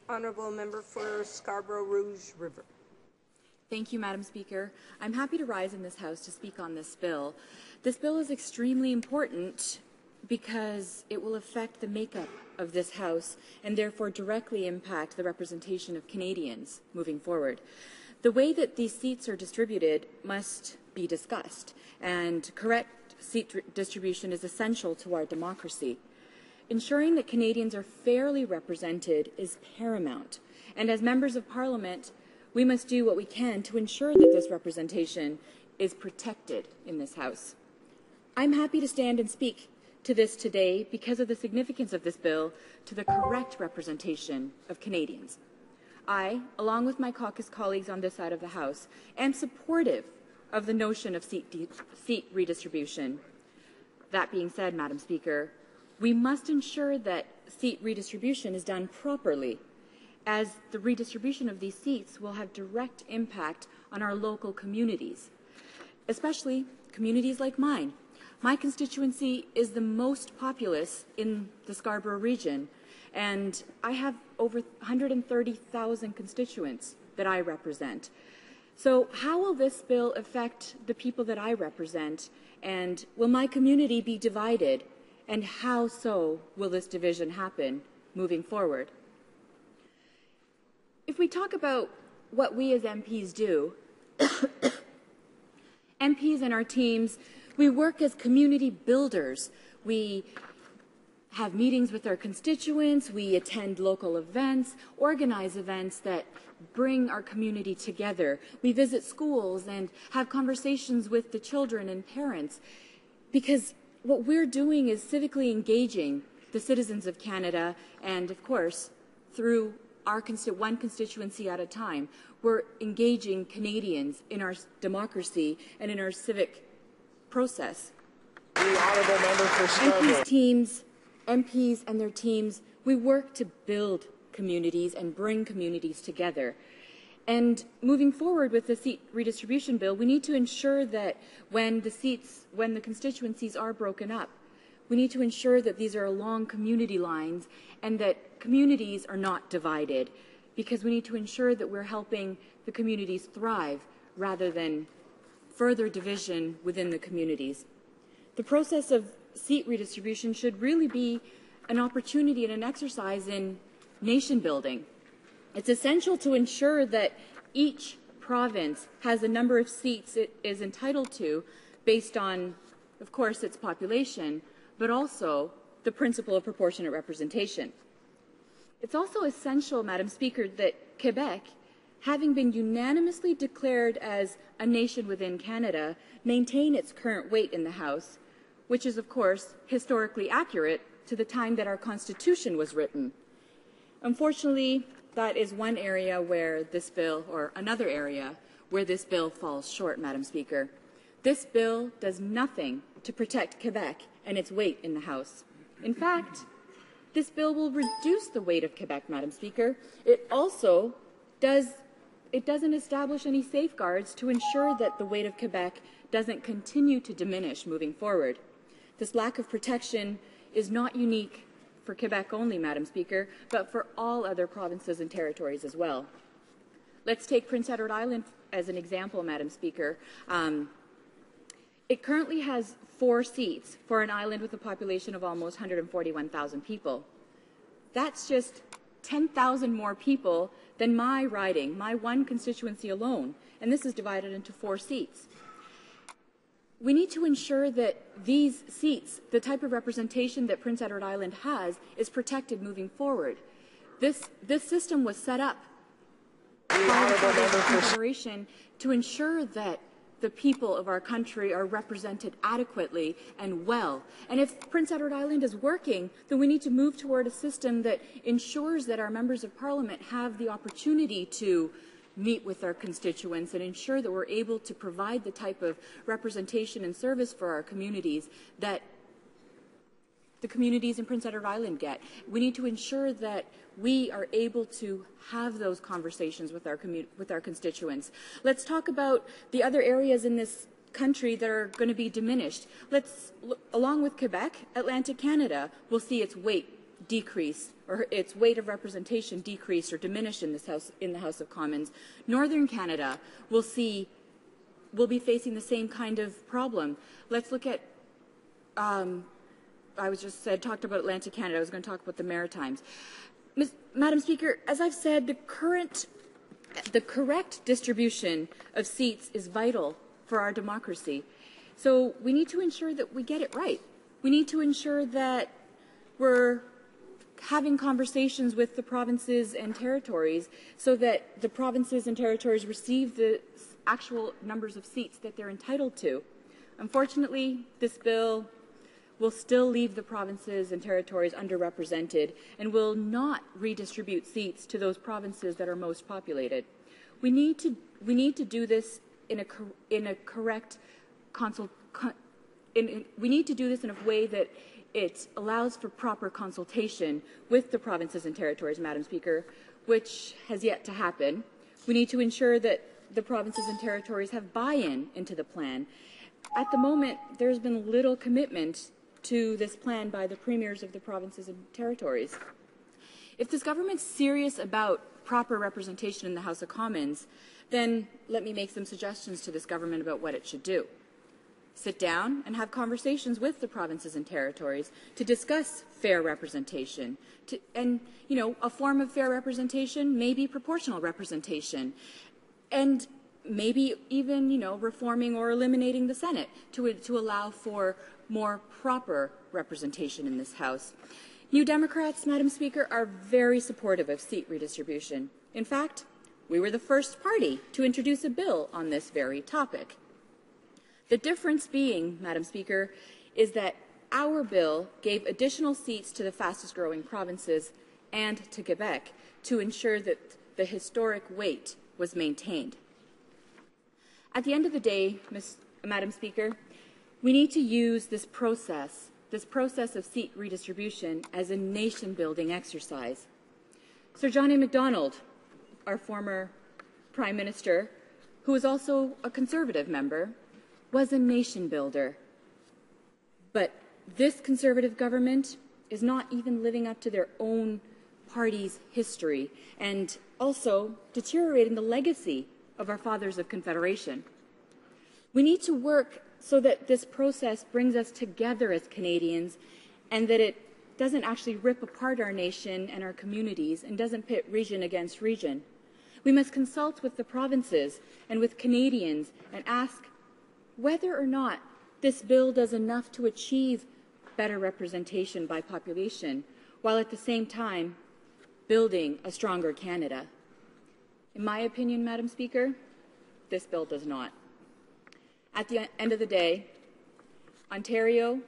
Honourable Member for Scarborough Rouge River. Thank you, Madam Speaker. I'm happy to rise in this House to speak on this bill. This bill is extremely important because it will affect the makeup of this House and therefore directly impact the representation of Canadians moving forward. The way that these seats are distributed must be discussed, and correct seat distribution is essential to our democracy. Ensuring that Canadians are fairly represented is paramount, and as members of Parliament, we must do what we can to ensure that this representation is protected in this House. I'm happy to stand and speak to this today because of the significance of this bill to the correct representation of Canadians. I, along with my caucus colleagues on this side of the House, am supportive of the notion of seat redistribution. That being said, Madam Speaker, we must ensure that seat redistribution is done properly, as the redistribution of these seats will have direct impact on our local communities, especially communities like mine. My constituency is the most populous in the Scarborough region, and I have over 130,000 constituents that I represent. So how will this bill affect the people that I represent, and will my community be divided, and how so will this division happen moving forward? If we talk about what we as MPs do, MPs and our teams, we work as community builders. We have meetings with our constituents, we attend local events, organize events that bring our community together. We visit schools and have conversations with the children and parents, because what we're doing is civically engaging the citizens of Canada, and of course, through our one constituency at a time, we're engaging Canadians in our democracy and in our civic process. The honourable member for Scarborough. MPs and their teams, we work to build communities and bring communities together. And moving forward with the seat redistribution bill, we need to ensure that when the constituencies are broken up, we need to ensure that these are along community lines and that communities are not divided, because we need to ensure that we're helping the communities thrive rather than further division within the communities. The process of seat redistribution should really be an opportunity and an exercise in nation building. It's essential to ensure that each province has the number of seats it is entitled to based on, of course, its population, but also the principle of proportionate representation. It's also essential, Madam Speaker, that Quebec, having been unanimously declared as a nation within Canada, maintain its current weight in the House, which is, of course, historically accurate to the time that our Constitution was written. Unfortunately, that is one area where this bill, or another area, where this bill falls short, Madam Speaker. This bill does nothing to protect Quebec and its weight in the House. In fact, this bill will reduce the weight of Quebec, Madam Speaker. It doesn't establish any safeguards to ensure that the weight of Quebec doesn't continue to diminish moving forward. This lack of protection is not unique for Quebec only, Madam Speaker, but for all other provinces and territories as well. Let's take Prince Edward Island as an example, Madam Speaker. It currently has 4 seats for an island with a population of almost 141,000 people. That's just 10,000 more people than my riding, my one constituency alone, and this is divided into 4 seats. We need to ensure that these seats, the type of representation that Prince Edward Island has, is protected moving forward. This system was set up by the Confederation to ensure that the people of our country are represented adequately and well. And if Prince Edward Island is working, then we need to move toward a system that ensures that our members of Parliament have the opportunity to meet with our constituents and ensure that we're able to provide the type of representation and service for our communities that the communities in Prince Edward Island get. We need to ensure that we are able to have those conversations with our constituents. Let's talk about the other areas in this country that are going to be diminished. Along with Quebec, Atlantic Canada will see its weight decrease, or its weight of representation decrease or diminish in this House, in the House of Commons, Northern Canada will be facing the same kind of problem. Let's look at, talked about Atlantic Canada. I was going to talk about the Maritimes. Madam Speaker, as I've said, the correct distribution of seats is vital for our democracy. So we need to ensure that we get it right. We need to ensure that we're having conversations with the provinces and territories so that the provinces and territories receive the actual numbers of seats that they're entitled to. Unfortunately, this bill will still leave the provinces and territories underrepresented and will not redistribute seats to those provinces that are most populated. We need to do this in a correct we need to do this in a way that it allows for proper consultation with the provinces and territories, Madam Speaker, which has yet to happen. We need to ensure that the provinces and territories have buy-in into the plan. At the moment, there's been little commitment to this plan by the premiers of the provinces and territories. If this government's serious about proper representation in the House of Commons, then let me make some suggestions to this government about what it should do. Sit down and have conversations with the provinces and territories to discuss fair representation. A form of fair representation may be proportional representation. And maybe even, reforming or eliminating the Senate to allow for more proper representation in this House. New Democrats, Madam Speaker, are very supportive of seat redistribution. In fact, we were the first party to introduce a bill on this very topic. The difference being, Madam Speaker, is that our bill gave additional seats to the fastest-growing provinces and to Quebec to ensure that the historic weight was maintained. At the end of the day, Madam Speaker, we need to use this process of seat redistribution as a nation-building exercise. Sir John A. Macdonald, our former Prime Minister, who was also a Conservative member, was a nation-builder. But this Conservative government is not even living up to their own party's history and also deteriorating the legacy of our fathers of Confederation. We need to work so that this process brings us together as Canadians and that it doesn't actually rip apart our nation and our communities and doesn't pit region against region. We must consult with the provinces and with Canadians and ask whether or not this bill does enough to achieve better representation by population, while at the same time building a stronger Canada. In my opinion, Madam Speaker, this bill does not. At the end of the day, Ontario,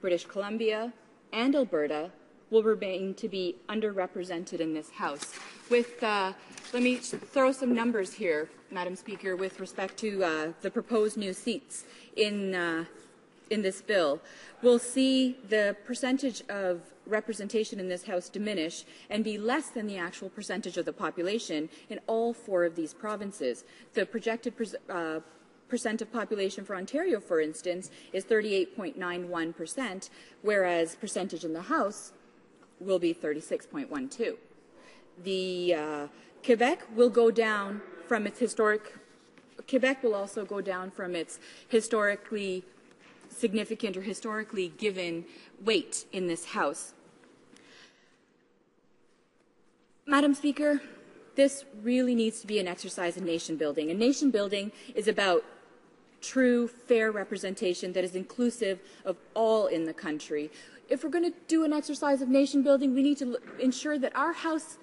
British Columbia, and Alberta will remain to be underrepresented in this House. Let me throw some numbers here, Madam Speaker, with respect to the proposed new seats in this bill. We'll see the percentage of representation in this House diminish and be less than the actual percentage of the population in all 4 of these provinces. The projected percent of population for Ontario, for instance, is 38.91%, whereas percentage in the House will be 36.12%. The Quebec will go down from its Quebec will also go down from its historically significant or historically given weight in this House. Madam Speaker, this really needs to be an exercise in nation building. And nation building is about true, fair representation that is inclusive of all in the country. If we're going to do an exercise of nation building, we need to ensure that our House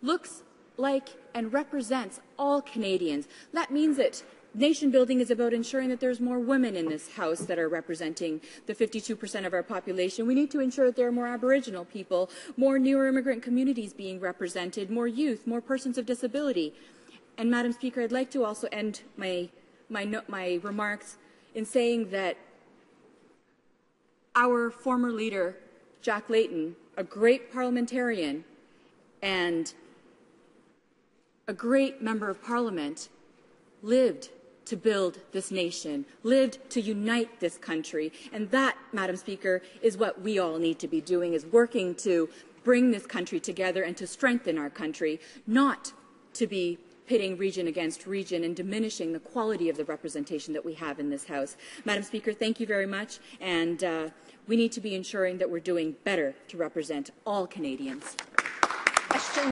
looks like and represents all Canadians. That means that nation building is about ensuring that there's more women in this House that are representing the 52% of our population. We need to ensure that there are more Aboriginal people, more newer immigrant communities being represented, more youth, more persons of disability. And Madam Speaker, I'd like to also end my remarks in saying that our former leader, Jack Layton, a great parliamentarian and a great member of Parliament, lived to build this nation, lived to unite this country. And that, Madam Speaker, is what we all need to be doing, is working to bring this country together and to strengthen our country, not to be pitting region against region and diminishing the quality of the representation that we have in this House. Madam Speaker, thank you very much, and we need to be ensuring that we're doing better to represent all Canadians.